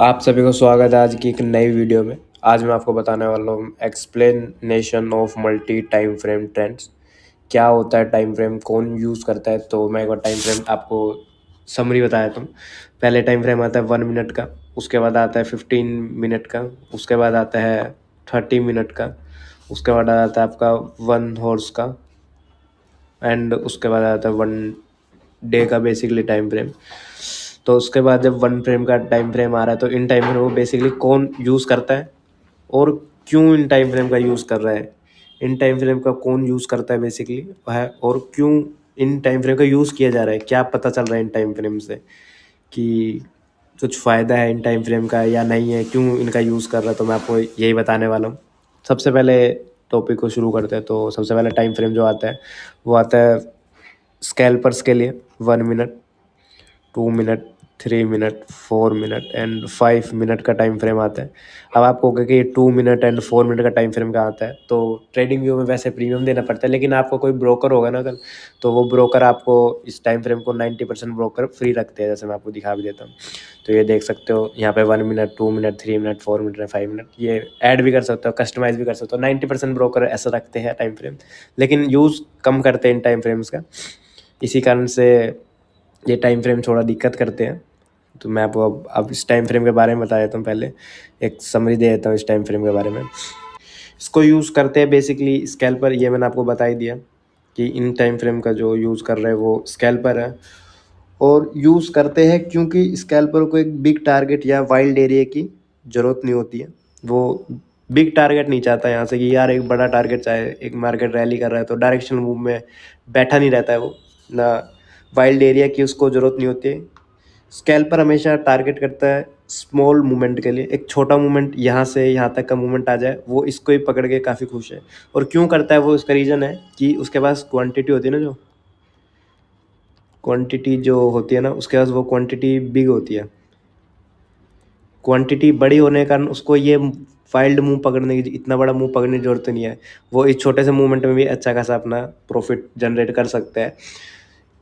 आप सभी को स्वागत है आज की एक नई वीडियो में। आज मैं आपको बताने वाला हूँ explanation of multi time frame trends. क्या होता है टाइम फ्रेम, कौन यूज़ करता है। तो मैं एक बार टाइम फ्रेम आपको समरी बताया तुम। पहले टाइम फ्रेम आता है 1 मिनट का, उसके बाद आता है 15 मिनट का, उसके बाद आता है 30 मिनट का, उसके बाद आता है आपका 1 हॉर्स का, एंड उसके बाद आता है 1 डे का बेसिकली टाइम फ्रेम। तो उसके बाद जब 1 फ्रेम का टाइम फ्रेम आ रहा है तो इन टाइम फ्रेम को बेसिकली कौन यूज़ करता है और क्यों इन टाइम फ्रेम का यूज़ कर रहा है। इन टाइम फ्रेम का कौन यूज़ करता है बेसिकली है, और क्यों इन टाइम फ्रेम का यूज़ किया जा रहा है, क्या पता चल रहा है इन टाइम फ्रेम से कि कुछ फ़ायदा है इन टाइम फ्रेम का या नहीं है, क्यों इनका यूज़ कर रहा है। तो मैं आपको यही बताने वाला हूँ। सबसे पहले टॉपिक को शुरू करते हैं। तो सबसे पहले टाइम फ्रेम जो आता है वो आता है स्कैल्पर्स के लिए। 1 minute, 2 minute, 3 minute, 4 minute and 5 minute का टाइम फ्रेम आता है। अब आप कहोगे कि 2 मिनट एंड 4 मिनट का टाइम फ्रेम कहाँ आता है। तो ट्रेडिंग व्यू में वैसे प्रीमियम देना पड़ता है, लेकिन आपको कोई ब्रोकर होगा ना कल, तो वो ब्रोकर आपको इस टाइम फ्रेम को 90% ब्रोकर फ्री रखते हैं। जैसे मैं आपको दिखा भी देता हूँ, तो ये देख सकते हो यहाँ पे 1 minute, 2 minute, 3 minute, 4 minute, 5 minute, ये ऐड भी कर सकते हो, कस्टमाइज भी कर सकते हो। 90% ब्रोकर ऐसा रखते हैं टाइम फ्रेम, लेकिन यूज़ कम करते हैं इन टाइम फ्रेम्स का। इसी कारण से ये टाइम फ्रेम थोड़ा दिक्कत करते हैं। तो मैं आपको अब इस टाइम फ्रेम के बारे में बता देता हूँ। पहले एक समरी दे देता हूँ इस टाइम फ्रेम के बारे में। इसको यूज़ करते हैं बेसिकली स्कैल्पर, ये मैंने आपको बता ही दिया कि इन टाइम फ्रेम का जो यूज़ कर रहे हैं वो स्कैल्पर है। और यूज़ करते हैं क्योंकि स्कैल्पर को एक बिग टारगेट या वाइल्ड एरिया की ज़रूरत नहीं होती है। वो बिग टारगेट नहीं चाहता यहाँ से कि यार एक बड़ा टारगेट चाहे, एक मार्केट रैली कर रहा है तो डायरेक्शनल मूव में बैठा नहीं रहता है वो ना। वाइल्ड एरिया की उसको ज़रूरत नहीं होती है। स्कैल्पर हमेशा टारगेट करता है स्मॉल मूवमेंट के लिए। एक छोटा मूवमेंट, यहाँ से यहाँ तक का मूवमेंट आ जाए, वो इसको ही पकड़ के काफ़ी खुश है। और क्यों करता है वो, इसका रीज़न है कि उसके पास क्वांटिटी होती है ना, जो क्वांटिटी जो होती है ना उसके पास, वो क्वांटिटी बिग होती है। क्वांटिटी बड़ी होने के कारण उसको ये वाइल्ड मूव पकड़ने की, इतना बड़ा मूव पकड़ने की जरूरत नहीं है। वो इस छोटे से मूवमेंट में भी अच्छा खासा अपना प्रॉफिट जनरेट कर सकता है।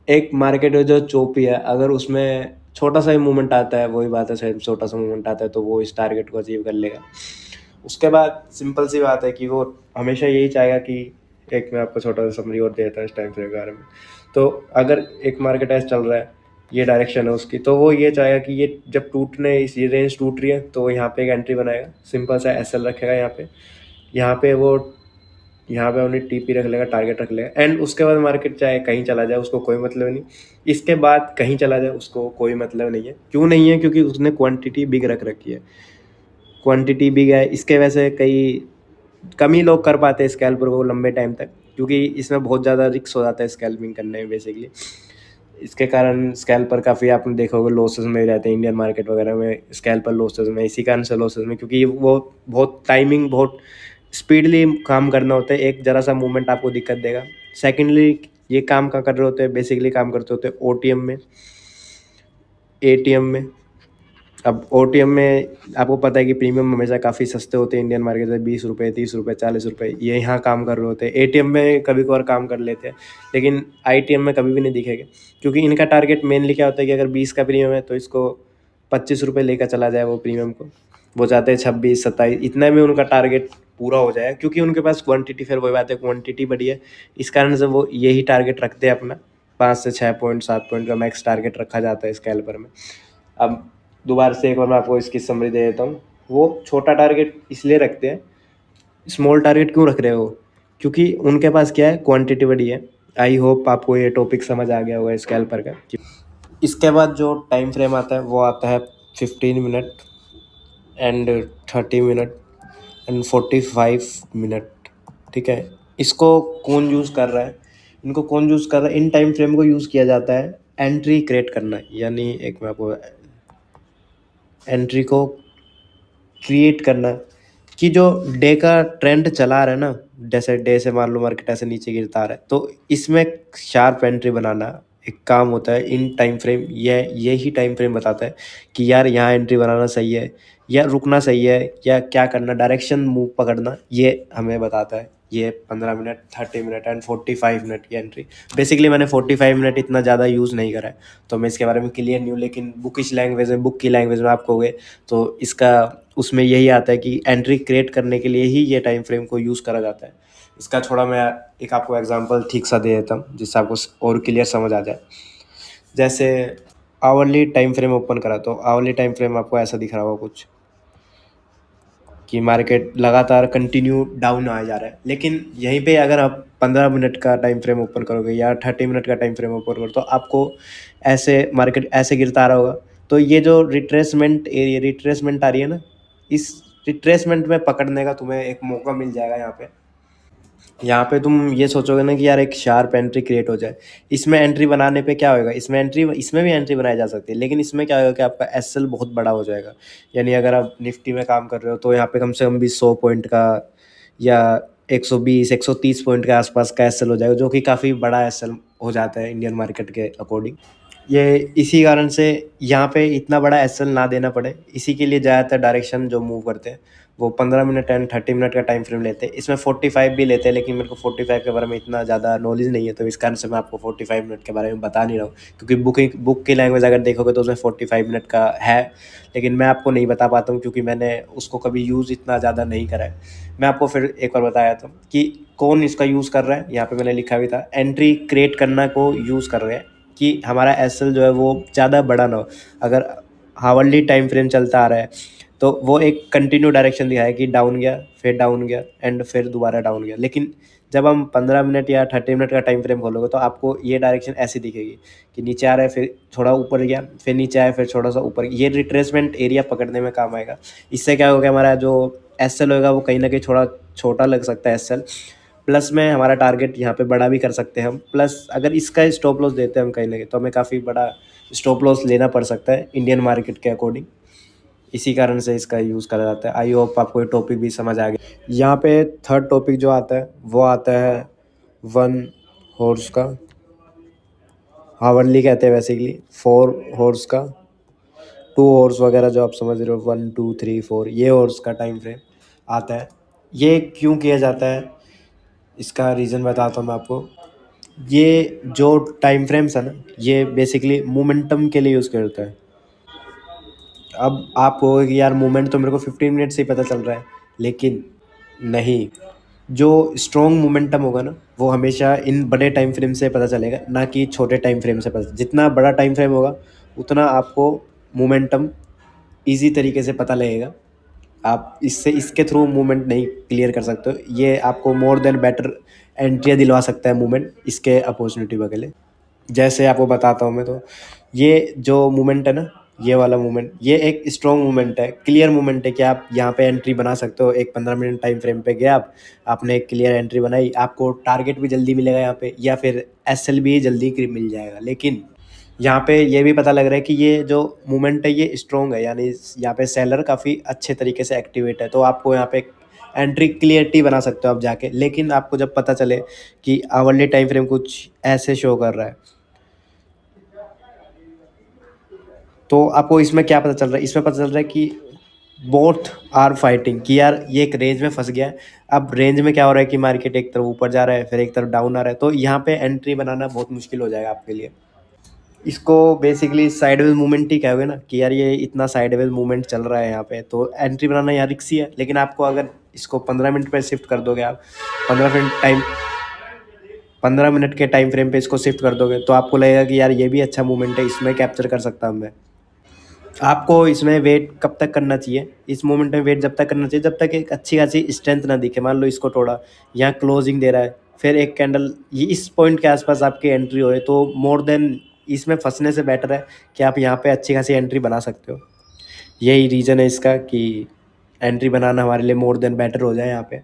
एक मार्केट है जो चौपी है, अगर उसमें छोटा सा ही मूवमेंट आता है, वही बात है, शायद छोटा सा मूवमेंट आता है तो वो इस टारगेट को अचीव कर लेगा। उसके बाद सिंपल सी बात है कि वो हमेशा यही चाहेगा कि, एक मैं आपको छोटा सा समरी और देता हूँ इस टाइम फ्रेम के बारे में। तो अगर एक मार्केट ऐसे चल रहा है, ये डायरेक्शन है उसकी, तो वो ये चाहेगा कि ये जब टूटने, इस ये रेंज टूट रही है तो यहाँ पे एक एंट्री बनाएगा, सिंपल सा एसएल रखेगा यहाँ पे। यहाँ पे वो, यहाँ पे उन्हें टीपी रख लेगा, टारगेट रख लेगा, एंड उसके बाद मार्केट चाहे कहीं चला जाए उसको कोई मतलब नहीं। इसके बाद कहीं चला जाए उसको कोई मतलब नहीं है। क्यों नहीं है? क्योंकि उसने क्वांटिटी बिग रख रखी है। क्वांटिटी बिग है, इसके वजह से कई कम ही लोग कर पाते हैं स्कैल्पर को लंबे टाइम तक, क्योंकि इसमें बहुत ज़्यादा रिस्क हो जाता है स्कैल्पिंग करने में बेसिकली। इसके कारण स्कैल्पर काफ़ी, आपने देखा होगा, लॉसेस में रहते हैं इंडियन मार्केट वगैरह में। स्कैल्पर लॉसेस में इसी कारण से लॉसेस में, क्योंकि वो बहुत टाइमिंग, बहुत स्पीडली काम करना होता है। एक ज़रा सा मूवमेंट आपको दिक्कत देगा। सेकेंडली, ये काम कहाँ कर रहे होते हैं? बेसिकली काम करते होते हैं ओटीएम में, एटीएम में। अब ओटीएम में आपको पता है कि प्रीमियम हमेशा काफ़ी सस्ते होते हैं इंडियन मार्केट से, 20 रुपये, 30 रुपये, 40 रुपये, ये यहाँ काम कर रहे होते हैं। एटीएम में कभी कभार काम कर लेते हैं, लेकिन आईटीएम में कभी भी नहीं दिखेगा। क्योंकि इनका टारगेट मेनली क्या होता है कि अगर 20 का प्रीमियम है तो इसको 25 रुपये लेकर चला जाए वो प्रीमियम को। वो चाहते हैं 26, 27, इतना में उनका टारगेट पूरा हो जाए, क्योंकि उनके पास क्वांटिटी, फिर वही बात है, क्वांटिटी बड़ी है। इस कारण से वो यही टारगेट रखते हैं अपना। 5 से 6 पॉइंट, 7 पॉइंट का मैक्स टारगेट रखा जाता है स्कैल्पर में। अब दोबारा से एक बार मैं आपको इसकी समरी दे देता हूँ। वो छोटा टारगेट इसलिए रखते हैं, स्मॉल टारगेट क्यों रख रहे हो? क्योंकि उनके पास क्या है, क्वांटिटी बड़ी है। आई होप आपको ये टॉपिक समझ आ गया होगा स्कैल्पर का। इसके बाद जो टाइम फ्रेम आता है वो आता है 15 minute and 30 minute and 45 minute. ठीक है, इसको कौन यूज़ कर रहा है? इनको कौन यूज़ कर रहा है? इन टाइम फ्रेम को यूज़ किया जाता है एंट्री क्रिएट करना, यानी एक मैं आपको एंट्री को क्रिएट करना, कि जो डे का ट्रेंड चला रहा है ना, जैसे डे से मान लो मार्केट ऐसे नीचे गिरता आ रहा है, तो इसमें शार्प एंट्री बनाना एक काम होता है इन टाइम फ्रेम। यही टाइम फ्रेम बताता है कि यार यहाँ एंट्री बनाना सही है या रुकना सही है, या क्या करना, डायरेक्शन मूव पकड़ना, ये हमें बताता है। ये 15 मिनट, 30 मिनट एंड 45 मिनट की एंट्री। बेसिकली मैंने 45 मिनट इतना ज़्यादा यूज़ नहीं करा है, तो मैं इसके बारे में क्लियर नहीं हूँ, लेकिन बुकिश लैंग्वेज में, बुक की लैंग्वेज में आप कहोगे तो इसका उसमें यही आता है कि एंट्री क्रिएट करने के लिए ही ये टाइम फ्रेम को यूज़ करा जाता है। इसका थोड़ा मैं एक आपको एग्जांपल ठीक सा दे देता हूँ जिससे आपको और क्लियर समझ आ जाए। जैसे आवरली टाइम फ्रेम ओपन करा तो आवरली टाइम फ्रेम आपको ऐसा दिख रहा होगा कुछ, कि मार्केट लगातार कंटिन्यू डाउन आ जा रहा है। लेकिन यहीं पे अगर आप 15 मिनट का टाइम फ्रेम ओपन करोगे या 30 मिनट का टाइम फ्रेम ओपन करो तो आपको ऐसे मार्केट ऐसे गिरता आ रहा होगा। तो ये जो रिट्रेसमेंट एरिया, रिट्रेसमेंट आ रही है ना, इस रिट्रेसमेंट में पकड़ने का तुम्हें एक मौका मिल जाएगा यहाँ पे। यहाँ पे तुम ये सोचोगे ना कि यार एक शार्प एंट्री क्रिएट हो जाए। इसमें एंट्री बनाने पे क्या होएगा, इसमें भी एंट्री बनाई जा सकती है, लेकिन इसमें क्या होगा कि आपका एसएल बहुत बड़ा हो जाएगा। यानी अगर आप निफ्टी में काम कर रहे हो तो यहाँ पे कम से कम भी 100 पॉइंट का या 120 130 पॉइंट के आसपास का एसएल हो जाएगा, जो कि काफ़ी बड़ा एसएल हो जाता है इंडियन मार्केट के अकॉर्डिंग। ये इसी कारण से यहाँ पे इतना बड़ा एसएल ना देना पड़े, इसी के लिए ज़्यादातर डायरेक्शन जो मूव करते हैं वो 15 मिनट एंड 30 मिनट का टाइम फ्रेम लेते हैं। इसमें 45 भी लेते हैं, लेकिन मेरे को 45 के बारे में इतना ज़्यादा नॉलेज नहीं है, तो इस कारण से मैं आपको 45 मिनट के बारे में बता नहीं रहा हूँ। क्योंकि बुक की लैंग्वेज अगर देखोगे तो उसमें 45 मिनट का है, लेकिन मैं आपको नहीं बता पाता हूँ क्योंकि मैंने उसको कभी यूज़ इतना ज़्यादा नहीं करा है। मैं आपको फिर एक बार बताया था कि कौन इसका यूज़ कर रहा है। यहाँ पर मैंने लिखा भी था, एंट्री क्रिएट करना को यूज़ कर रहे हैं कि हमारा एसएल जो है वो ज़्यादा बड़ा ना हो। अगर हावरली टाइम फ्रेम चलता आ रहा है तो वो एक कंटिन्यू डायरेक्शन दिखाया कि डाउन गया, फिर डाउन गया एंड फिर दोबारा डाउन गया। लेकिन जब हम 15 मिनट या 30 मिनट का टाइम फ्रेम खोलोगे तो आपको ये डायरेक्शन ऐसी दिखेगी कि नीचे आ रहा है, फिर थोड़ा ऊपर गया, फिर नीचे आया, फिर थोड़ा सा ऊपर। ये रिट्रेसमेंट एरिया पकड़ने में काम आएगा। इससे क्या होगा, हमारा जो एसएल होगा वो कहीं ना कहीं थोड़ा छोटा लग सकता है एसएल, प्लस में हमारा टारगेट यहाँ पे बड़ा भी कर सकते हैं हम। प्लस अगर इसका स्टॉप लॉस देते हैं हम कहीं ना कहीं तो हमें काफ़ी बड़ा स्टॉप लॉस लेना पड़ सकता है इंडियन मार्केट के अकॉर्डिंग। इसी कारण से इसका यूज़ करा जाता है। आई होप आपको ये टॉपिक भी समझ आ गया। यहाँ पे थर्ड टॉपिक जो आता है वो आता है वन हॉर्स का, हावरली कहते हैं बेसिकली, 4 हॉर्स का, 2 हॉर्स वगैरह जो आप समझ रहे हो, 1 2 3 4, ये हॉर्स का टाइम फ्रेम आता है। ये क्यों किया जाता है, इसका रीज़न बताता हूँ मैं आपको। ये जो टाइम फ्रेम्स है ना, ये बेसिकली मोमेंटम के लिए यूज़ करता है। अब आप कहोगे कि यार मोमेंट तो मेरे को 15 मिनट से ही पता चल रहा है, लेकिन नहीं, जो स्ट्रॉन्ग मोमेंटम होगा ना वो हमेशा इन बड़े टाइम फ्रेम से पता चलेगा, ना कि छोटे टाइम फ्रेम से पता। जितना बड़ा टाइम फ्रेम होगा उतना आपको मोमेंटम ईजी तरीके से पता लगेगा। आप इससे इसके थ्रू मूवमेंट नहीं क्लियर कर सकते हो। ये आपको मोर देन बेटर एंट्रियाँ दिलवा सकता है मूवमेंट इसके अपॉर्चुनिटी वगैरह। जैसे आपको बताता हूँ मैं, तो ये जो मूवमेंट है ना, ये वाला मूवमेंट, ये एक स्ट्रॉन्ग मूवमेंट है, क्लियर मूवमेंट है कि आप यहाँ पे एंट्री बना सकते हो। एक 15 मिनट टाइम फ्रेम पे गए आप, आपने एक क्लियर एंट्री बनाई, आपको टारगेट भी जल्दी मिलेगा यहाँ पे, या फिर एसएल भी जल्दी मिल जाएगा। लेकिन यहाँ पे ये भी पता लग रहा है कि ये जो मूवमेंट है ये स्ट्रॉन्ग है, यानी यहाँ पे सेलर काफ़ी अच्छे तरीके से एक्टिवेट है, तो आपको यहाँ पे एंट्री क्लियरिटी बना सकते हो आप जाके। लेकिन आपको जब पता चले कि आवरली टाइम फ्रेम कुछ ऐसे शो कर रहा है, तो आपको इसमें क्या पता चल रहा है, इसमें पता चल रहा है कि बोथ आर फाइटिंग, कि यार ये एक रेंज में फंस गया है। अब रेंज में क्या हो रहा है कि मार्केट एक तरफ ऊपर जा रहा है, फिर एक तरफ डाउन आ रहा है, तो यहाँ पे एंट्री बनाना बहुत मुश्किल हो जाएगा आपके लिए। इसको बेसिकली साइडवेज मूवमेंट ही कहोगे ना, कि यार ये इतना साइडवेज मूवमेंट चल रहा है यहाँ पे, तो एंट्री बनाना यहाँ रिक्सी है। लेकिन आपको अगर इसको 15 मिनट पे शिफ्ट कर दोगे आप, 15 मिनट के टाइम फ्रेम पे इसको शिफ्ट कर दोगे, तो आपको लगेगा कि यार ये भी अच्छा मूवमेंट है, इसमें कैप्चर कर सकता हूँ मैं। आपको इसमें वेट कब तक करना चाहिए, इस मोमेंट में वेट जब तक करना चाहिए जब तक एक अच्छी खासी स्ट्रेंथ ना दिखे। मान लो इसको तोड़ा, यहाँ क्लोजिंग दे रहा है, फिर एक कैंडल ये इस पॉइंट के आसपास आपकी एंट्री होए, तो मोर देन इसमें फंसने से बेटर है कि आप यहाँ पे अच्छी खासी एंट्री बना सकते हो। यही रीज़न है इसका कि एंट्री बनाना हमारे लिए मोर देन बेटर हो जाए।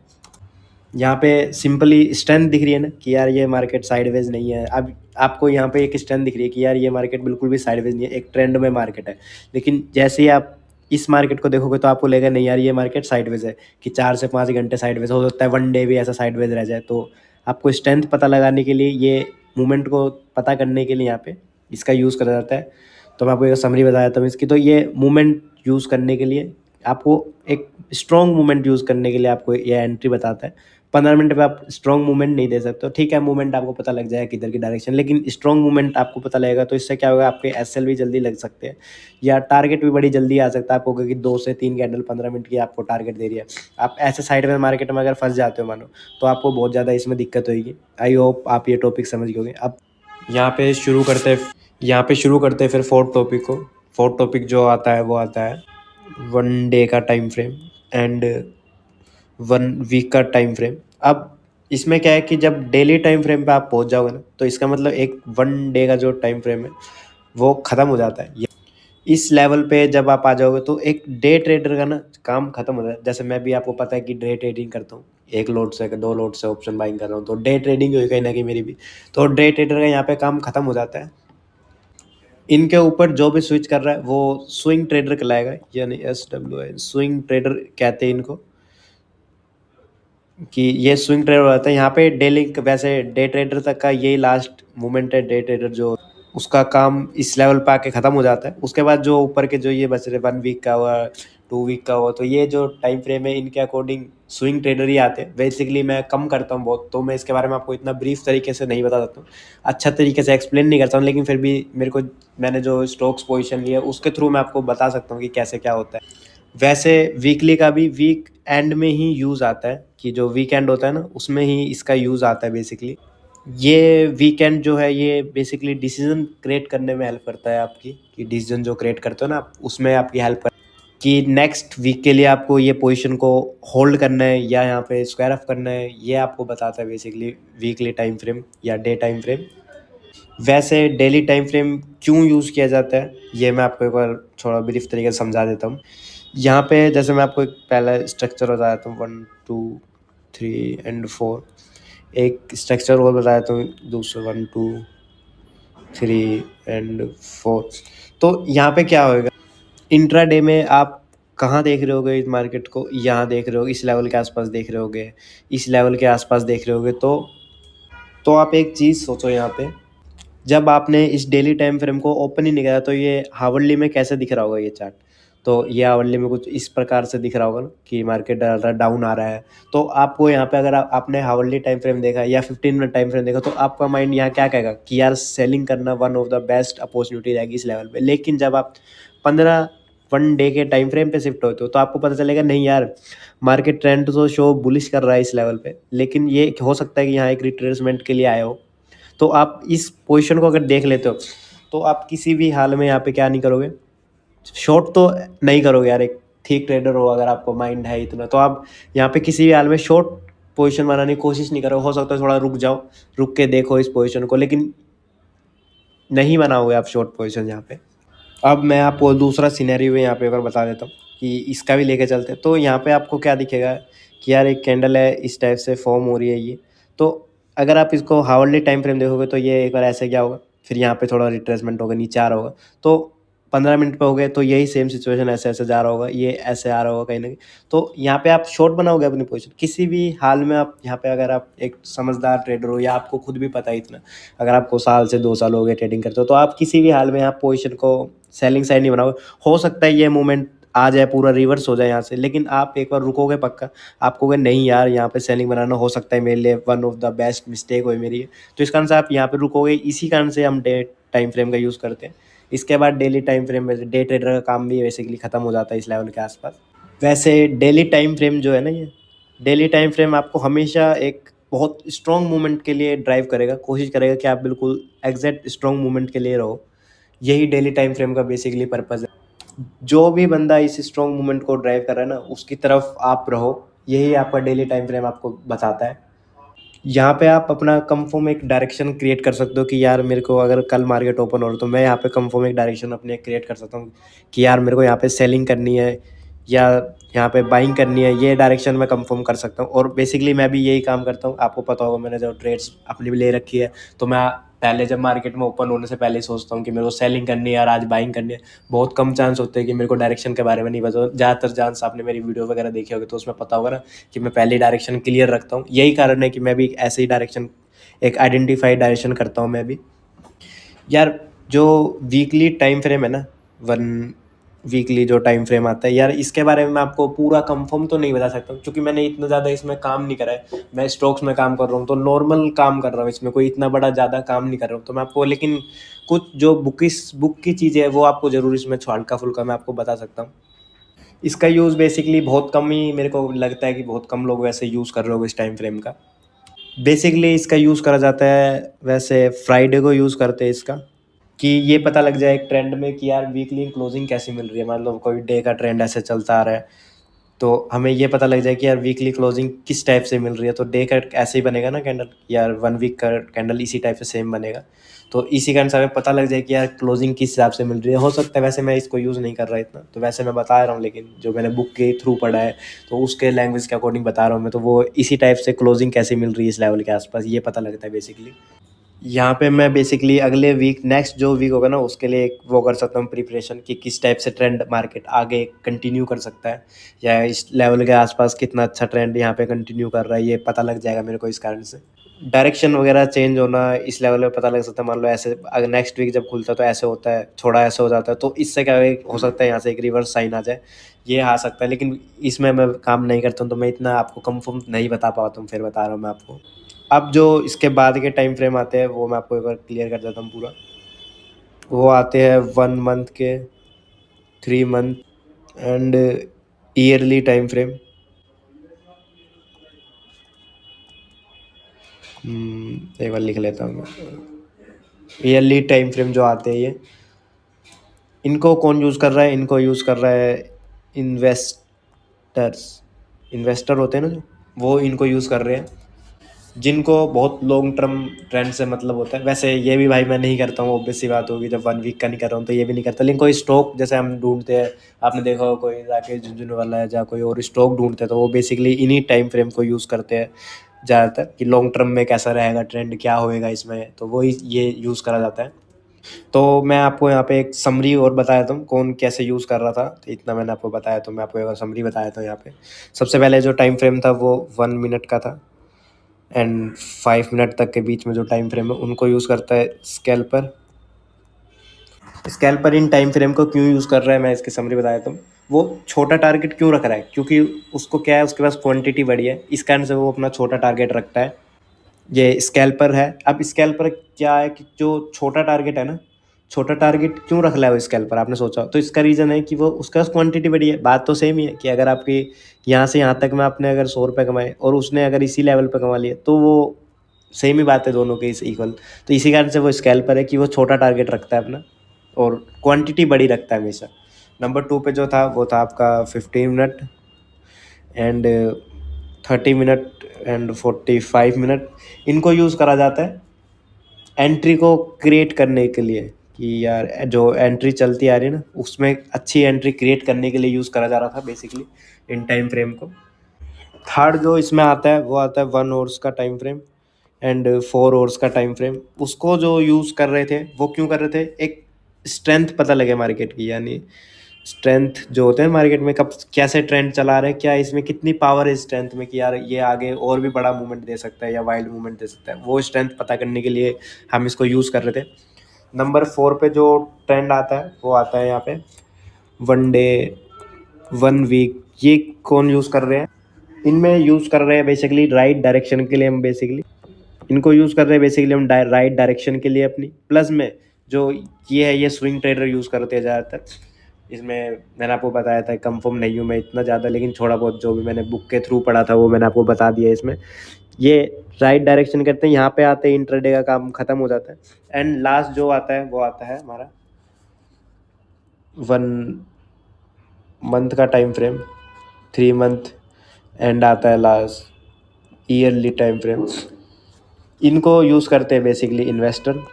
यहाँ पे सिंपली स्ट्रेंथ दिख रही है ना कि यार ये मार्केट साइडवेज नहीं है। अब आपको यहाँ पे एक स्ट्रेंथ दिख रही है कि यार ये मार्केट बिल्कुल भी साइडवेज नहीं है, एक ट्रेंड में मार्केट है। लेकिन जैसे ही आप इस मार्केट को देखोगे तो आपको लगेगा नहीं यार ये मार्केट साइडवेज है, कि 4 से 5 घंटे साइडवेज हो सकता है, वन डे भी ऐसा साइडवेज रह जाए। तो आपको स्ट्रेंथ पता लगाने के लिए, ये मूवमेंट को पता करने के लिए यहाँ पे इसका यूज़ करा जाता है। तो मैं आपको एक समरी बता देता हूँ इसकी। तो ये मूवमेंट यूज़ करने के लिए आपको एक स्ट्रॉन्ग मूवमेंट यूज़ करने के लिए आपको ये एंट्री बताता है। 15 मिनट पे आप स्ट्रॉन्ग मूवमेंट नहीं दे सकते हो। ठीक है, मूवमेंट आपको पता लग जाएगा किधर की डायरेक्शन, लेकिन स्ट्रॉन्ग मूवमेंट आपको पता लगेगा तो इससे क्या होगा, आपके एसएल भी जल्दी लग सकते हैं या टारगेट भी बड़ी जल्दी आ सकता है आपको, क्योंकि 2 से 3 कैंडल 15 मिनट की आपको टारगेट दे रही है। आप ऐसे साइड में मार्केट में अगर फंस जाते हो मानो, तो आपको बहुत ज़्यादा इसमें दिक्कत होगी। आई होप आप ये टॉपिक समझ गए होंगे। अब यहाँ पे शुरू करते हैं फिर फोर्थ टॉपिक को। फोर्थ टॉपिक जो आता है वो आता है 1 डे का टाइम फ्रेम एंड 1 वीक का टाइम फ्रेम। अब इसमें क्या है कि जब डेली टाइम फ्रेम पे आप पहुंच जाओगे ना, तो इसका मतलब एक 1 डे का जो टाइम फ्रेम है वो ख़त्म हो जाता है। इस लेवल पे जब आप आ जाओगे तो एक डे ट्रेडर का ना काम खत्म हो जाता है। जैसे मैं भी, आपको पता है कि डे ट्रेडिंग करता हूँ, 1 लोट से 2 लोट से ऑप्शन बाइंग कर रहा हूँ, तो डे ट्रेडिंग हुई कहीं ना कहीं मेरी भी। तो डे ट्रेडर का यहाँ पे काम खत्म हो जाता है। इनके ऊपर जो भी स्विच कर रहा है वो स्विंग ट्रेडर कहलाएगा, यानी SWI, स्विंग ट्रेडर कहते हैं इनको, कि ये स्विंग ट्रेडर होता है। यहाँ पे डेली, वैसे डे ट्रेडर तक का यही लास्ट मोमेंट है। डे ट्रेडर जो उसका काम इस लेवल पे आके ख़त्म हो जाता है। उसके बाद जो ऊपर के जो ये बच रहे 1 वीक का हुआ, 2 वीक का हुआ, तो ये जो टाइम फ्रेम है इनके अकॉर्डिंग स्विंग ट्रेडर ही आते हैं। बेसिकली मैं कम करता हूँ बहुत, तो मैं इसके बारे में आपको इतना ब्रीफ तरीके से नहीं बता सकता हूँ, अच्छा तरीके से एक्सप्लेन नहीं करता हूँ, लेकिन फिर भी मेरे को, मैंने जो स्टॉक्स पोजीशन लिया उसके थ्रू मैं आपको बता सकता हूँ कि कैसे क्या होता है। वैसे वीकली का भी वीक एंड में ही यूज़ आता है, कि जो वीकेंड होता है ना उसमें ही इसका यूज़ आता है बेसिकली। ये वीकेंड जो है ये बेसिकली डिसीजन क्रिएट करने में हेल्प करता है आपकी, कि डिसीजन जो क्रिएट करते हो ना आप, उसमें आपकी हेल्प कर, कि नेक्स्ट वीक के लिए आपको ये पोजीशन को होल्ड करना है या यहाँ पे स्क्वायर ऑफ करना है, ये आपको बताता है बेसिकली वीकली टाइम फ्रेम या डे टाइम फ्रेम। वैसे डेली टाइम फ्रेम क्यों यूज़ किया जाता है, ये मैं आपको एक बार थोड़ा ब्रीफ तरीके से समझा देता हूँ। यहाँ पे जैसे मैं आपको एक पहला स्ट्रक्चर बता देता हूँ, 1 2 3 एंड 4। एक स्ट्रक्चर और बताया तो दूसरा 1 2 3 एंड 4। तो यहाँ पे क्या होएगा, इंट्राडे में आप कहाँ देख रहे होगे इस मार्केट को, यहाँ देख रहे हो, इस लेवल के आसपास देख रहे होगे, इस लेवल के आसपास देख रहे होगे। तो आप एक चीज़ सोचो यहाँ पे, जब आपने इस डेली टाइम फ्रेम को ओपन ही नहीं करा, तो ये हावर्ली में कैसे दिख रहा होगा ये चार्ट। तो ये हावर्ली में कुछ इस प्रकार से दिख रहा होगा ना, कि मार्केट डाउन आ रहा है। तो आपको यहाँ पे अगर आपने हावर्ली टाइम फ्रेम देखा या 15 मिनट टाइम फ्रेम देखा, तो आपका माइंड यहाँ क्या कहेगा कि यार सेलिंग करना one of the best opportunity रहेगी इस लेवल पे। लेकिन जब आप 1 डे के टाइम फ्रेम पे शिफ्ट होते हो, तो आपको पता चलेगा नहीं यार, मार्केट ट्रेंड तो शो बुलिश कर रहा है इस लेवल पे, लेकिन ये हो सकता है कि यहाँ एक रिट्रेसमेंट के लिए आए हो। तो आप इस पोजीशन को अगर देख लेते हो, तो आप किसी भी हाल में यहाँ पे क्या नहीं करोगे, शॉर्ट तो नहीं करोगे यार। एक ठीक ट्रेडर हो अगर आपको माइंड है इतना, तो आप यहाँ पे किसी भी हाल में शॉर्ट पोजीशन बनाने की कोशिश नहीं करो। हो सकता है थोड़ा रुक जाओ, रुक के देखो इस पोजीशन को, लेकिन नहीं बनाओगे आप शॉर्ट पोजीशन यहाँ पे। अब मैं आपको दूसरा सिनेरियो यहाँ पे अगर बता देता हूँ, कि इसका भी लेके चलते हैं। तो यहाँ पे आपको क्या दिखेगा कि यार एक कैंडल है, इस टाइप से फॉर्म हो रही है ये। तो अगर आप इसको हावर्ली टाइम फ्रेम देखोगे, तो ये एक बार ऐसे क्या होगा, फिर यहाँ पे थोड़ा रिट्रेसमेंट होगा, नीचे आ रहा होगा। तो 15 मिनट पे हो गए, तो यही सेम सिचुएशन ऐसे ऐसे जा रहा होगा, ये ऐसे आ रहा होगा कहीं ना कहीं। तो यहाँ पे आप शॉर्ट बनाओगे अपनी पोजीशन किसी भी हाल में। आप यहाँ पे अगर आप एक समझदार ट्रेडर हो, या आपको खुद भी पता है इतना, अगर आपको साल से 2 साल हो गए ट्रेडिंग करते हो, तो आप किसी भी हाल में आप पोजीशन को सेलिंग साइड नहीं बनाओगे। हो सकता है ये मूवमेंट आ जाए, पूरा रिवर्स हो जाए यहाँ से, लेकिन आप एक बार रुकोगे पक्का। आप कहोगे नहीं यार, यहाँ पे सेलिंग बनाना हो सकता है मेरे लिए one of the best mistake हुई मेरी। तो इस कारण से आप यहाँ पे रुकोगे। इसी कारण से हम डे टाइम फ्रेम का यूज़ करते हैं। इसके बाद डेली टाइम फ्रेम में डे ट्रेडर का काम भी बेसिकली ख़त्म हो जाता है इस लेवल के आसपास। वैसे डेली टाइम फ्रेम जो है ना, ये डेली टाइम फ्रेम आपको हमेशा एक बहुत स्ट्रॉन्ग मूवमेंट के लिए ड्राइव करेगा, कोशिश करेगा कि आप बिल्कुल एग्जैक्ट स्ट्रॉन्ग मूवमेंट के लिए रहो। यही डेली टाइम फ्रेम का बेसिकली पर्पज़ है। जो भी बंदा इस स्ट्रॉन्ग मूवमेंट को ड्राइव कर रहा है ना, उसकी तरफ आप रहो। यही आपका डेली टाइम फ्रेम आपको बताता है। यहाँ पे आप अपना कंफर्म एक डायरेक्शन क्रिएट कर सकते हो, कि यार मेरे को अगर कल मार्केट ओपन हो रहा है, तो मैं यहाँ पे कंफर्म एक डायरेक्शन अपने क्रिएट कर सकता हूँ, कि यार मेरे को यहाँ पे सेलिंग करनी है या यहाँ पे बाइंग करनी है। ये डायरेक्शन मैं कंफर्म कर सकता हूँ। और बेसिकली मैं भी यही काम करता हूँ। आपको पता होगा, मैंने जो ट्रेड्स अपनी भी ले रखी है, तो मैं पहले जब मार्केट में ओपन होने से पहले ही सोचता हूँ कि मेरे को सेलिंग करनी है और आज बाइंग करनी है। बहुत कम चांस होते हैं कि मेरे को डायरेक्शन के बारे में नहीं पता। ज़्यादातर चांस आपने मेरी वीडियो वगैरह देखी होगी, तो उसमें पता होगा ना कि मैं पहले डायरेक्शन क्लियर रखता हूँ। यही कारण है कि मैं भी ऐसे ही डायरेक्शन, एक आइडेंटिफाइड डायरेक्शन करता हूँ मैं भी। यार जो वीकली टाइम फ्रेम है ना, वन वीकली जो टाइम फ्रेम आता है यार, इसके बारे में मैं आपको पूरा कंफर्म तो नहीं बता सकता क्योंकि मैंने इतना ज़्यादा इसमें काम नहीं करा है। मैं स्टॉक्स में काम कर रहा हूँ तो नॉर्मल काम कर रहा हूँ, इसमें कोई इतना बड़ा ज़्यादा काम नहीं कर रहा हूँ। तो मैं आपको लेकिन कुछ जो बुक की चीज़ें है वो आपको ज़रूर इसमें हल्का फुल्का मैं आपको बता सकता हूँ। इसका यूज़ बेसिकली बहुत कम ही मेरे को लगता है कि बहुत कम लोग वैसे यूज़ कर रहे हो इस टाइम फ्रेम का। बेसिकली इसका यूज़ करा जाता है, वैसे फ्राइडे को यूज़ करते हैं इसका, कि ये पता लग जाए एक ट्रेंड में कि यार वीकली क्लोजिंग कैसी मिल रही है। मान लो कोई डे का ट्रेंड ऐसे चलता आ रहा है तो हमें ये पता लग जाए कि यार वीकली क्लोजिंग किस टाइप से मिल रही है। तो डे का ऐसे ही बनेगा ना कैंडल, यार 1 वीक का कैंडल इसी टाइप से सेम बनेगा। तो इसी कारण से हमें पता लग जाए कि यार क्लोजिंग किस हिसाब से मिल रही है। हो सकता है वैसे मैं इसको यूज़ नहीं कर रहा इतना, तो वैसे मैं बता रहा हूँ, लेकिन जो मैंने बुक के थ्रू पढ़ा है तो उसके लैंग्वेज के अकॉर्डिंग बता रहा हूँ मैं। तो वो इसी टाइप से क्लोजिंग कैसे मिल रही है इस लेवल के आसपास ये पता लगता है बेसिकली। यहाँ पे मैं बेसिकली अगले वीक, नेक्स्ट जो वीक होगा ना उसके लिए एक वो कर सकता हूँ प्रिपरेशन, कि किस टाइप से ट्रेंड मार्केट आगे कंटिन्यू कर सकता है, या इस लेवल के आसपास कितना अच्छा ट्रेंड यहाँ पे कंटिन्यू कर रहा है ये पता लग जाएगा मेरे को इस कारण से। डायरेक्शन वगैरह चेंज होना इस लेवल पे पता लग सकता है। मान लो ऐसे अगर नेक्स्ट वीक जब खुलता है तो ऐसे होता है, थोड़ा ऐसे हो जाता है, तो इससे क्या हो सकता है यहाँ से एक रिवर्स साइन आ जाए, ये आ सकता है। लेकिन इसमें मैं काम नहीं करता हूँ तो मैं इतना आपको कंफर्म नहीं बता पाता हूँ, फिर बता रहा हूँ मैं आपको। अब जो इसके बाद के टाइम फ्रेम आते हैं वो मैं आपको एक बार क्लियर कर देता हूँ पूरा। वो आते हैं 1 मंथ के, 3 month and yearly time frame. एक बार लिख लेता हूँ मैं। ईयरली टाइम फ्रेम जो आते हैं ये, इनको कौन यूज़ कर रहा है? इनको यूज़ कर रहा है इन्वेस्टर्स। इन्वेस्टर होते हैं ना जो, वो इनको यूज़ कर रहे हैं जिनको बहुत लॉन्ग टर्म ट्रेंड से मतलब होता है। वैसे ये भी भाई मैं नहीं करता हूँ, ऑब्वियस सी बात होगी, जब 1 वीक का नहीं कर रहा हूँ तो ये भी नहीं करता। लेकिन कोई स्टॉक जैसे हम ढूंढते हैं, आपने देखा हो कोई राकेश झुंझुनवाला है या कोई और स्टॉक ढूंढते हैं, तो वो बेसिकली इन्हीं टाइम फ्रेम को यूज़ करते हैं ज़्यादातर, कि लॉन्ग टर्म में कैसा रहेगा ट्रेंड, क्या होएगा इसमें, तो वो ये यूज़ करा जाता है। तो मैं आपको यहाँ पे एक समरी और बताया था कौन कैसे यूज़ कर रहा था, तो इतना मैंने आपको बताया, तो मैं आपको एक समरी बताया था यहाँ पे। सबसे पहले जो टाइम फ्रेम था वो 1 मिनट का था, एंड 5 मिनट तक के बीच में जो टाइम फ्रेम है उनको यूज़ करता है scalper. Scalper in time frame को क्यों यूज़ कर रहा है मैं इसकी समरी बता देता हूँ। वो छोटा टारगेट क्यों रख रहा है? क्योंकि उसको क्या है, उसके पास क्वांटिटी बड़ी है, इस कारण से वो अपना छोटा टारगेट रखता है। ये स्कैल्पर है। अब स्कैल्पर क्या है कि जो छोटा टारगेट है ना, छोटा टारगेट क्यों रख रहा है वो स्कैल्पर, आपने सोचा? तो इसका रीज़न है कि वो उसका क्वांटिटी बड़ी है। बात तो सेम ही है कि अगर आपकी यहाँ से यहाँ तक में आपने अगर 100 रुपये कमाए और उसने अगर इसी लेवल पे कमा लिया तो वो सेम ही बात है, दोनों के इस इक्वल। तो इसी कारण से वो स्कैल्पर है कि वो छोटा टारगेट रखता है अपना और क्वांटिटी बड़ी रखता है हमेशा। नंबर 2 पे जो था वो था आपका 15 minute and 30 minute and 45 minute. इनको यूज़ करा जाता है एंट्री को क्रिएट करने के लिए, कि यार जो एंट्री चलती आ रही है ना उसमें अच्छी एंट्री क्रिएट करने के लिए यूज़ करा जा रहा था बेसिकली इन टाइम फ्रेम को। थर्ड जो इसमें आता है वो आता है 1 आवर्स का टाइम फ्रेम एंड 4 आवर्स का टाइम फ्रेम। उसको जो यूज़ कर रहे थे वो क्यों कर रहे थे? एक स्ट्रेंथ पता लगे मार्केट की, यानी स्ट्रेंथ जो होते हैं मार्केट में, कब कैसे ट्रेंड चला रहे हैं, क्या इसमें कितनी पावर है स्ट्रेंथ में, कि यार ये आगे और भी बड़ा मूवमेंट दे सकता है या वाइल्ड मूवमेंट दे सकता है, वो स्ट्रेंथ पता करने के लिए हम इसको यूज़ कर रहे थे। नंबर 4 पे जो ट्रेंड आता है वो आता है यहाँ पे 1 डे, 1 वीक। ये कौन यूज़ कर रहे हैं? इनमें यूज़ कर रहे हैं बेसिकली राइट डायरेक्शन के लिए। हम बेसिकली इनको यूज़ कर रहे हैं बेसिकली हम राइट डायरेक्शन के लिए अपनी। प्लस में जो ये है ये स्विंग ट्रेडर यूज़ करते हैं ज़्यादातर। इसमें मैंने आपको बताया था, कंफर्म नहीं हूँ मैं इतना ज़्यादा, लेकिन थोड़ा बहुत जो भी मैंने बुक के थ्रू पढ़ा था वो मैंने आपको बता दिया। इसमें ये राइट डायरेक्शन करते हैं, यहाँ पे आते हैं इंट्राडे का काम खत्म हो जाता है। एंड लास्ट जो आता है वो आता है हमारा 1 मंथ का टाइम फ्रेम, 3 मंथ एंड आता है लास्ट ईयरली टाइम फ्रेम। इनको यूज़ करते हैं बेसिकली इन्वेस्टर।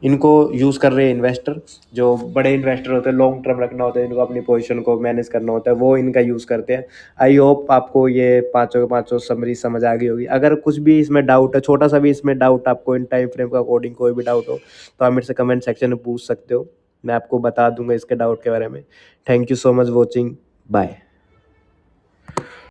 इनको यूज़ कर रहे हैं इन्वेस्टर, जो बड़े इन्वेस्टर होते हैं, लॉन्ग टर्म रखना होता है इनको, अपनी पोजीशन को मैनेज करना होता है, वो इनका यूज़ करते हैं। आई होप आपको ये पाँचों के पाँचों समरी समझ आ गई होगी। अगर कुछ भी इसमें डाउट है, छोटा सा भी इसमें डाउट आपको इन टाइम फ्रेम के अकॉर्डिंग कोई भी डाउट हो तो आप मेरे से कमेंट सेक्शन में पूछ सकते हो, मैं आपको बता दूंगा इसके डाउट के बारे में। Thank you so much watching, bye.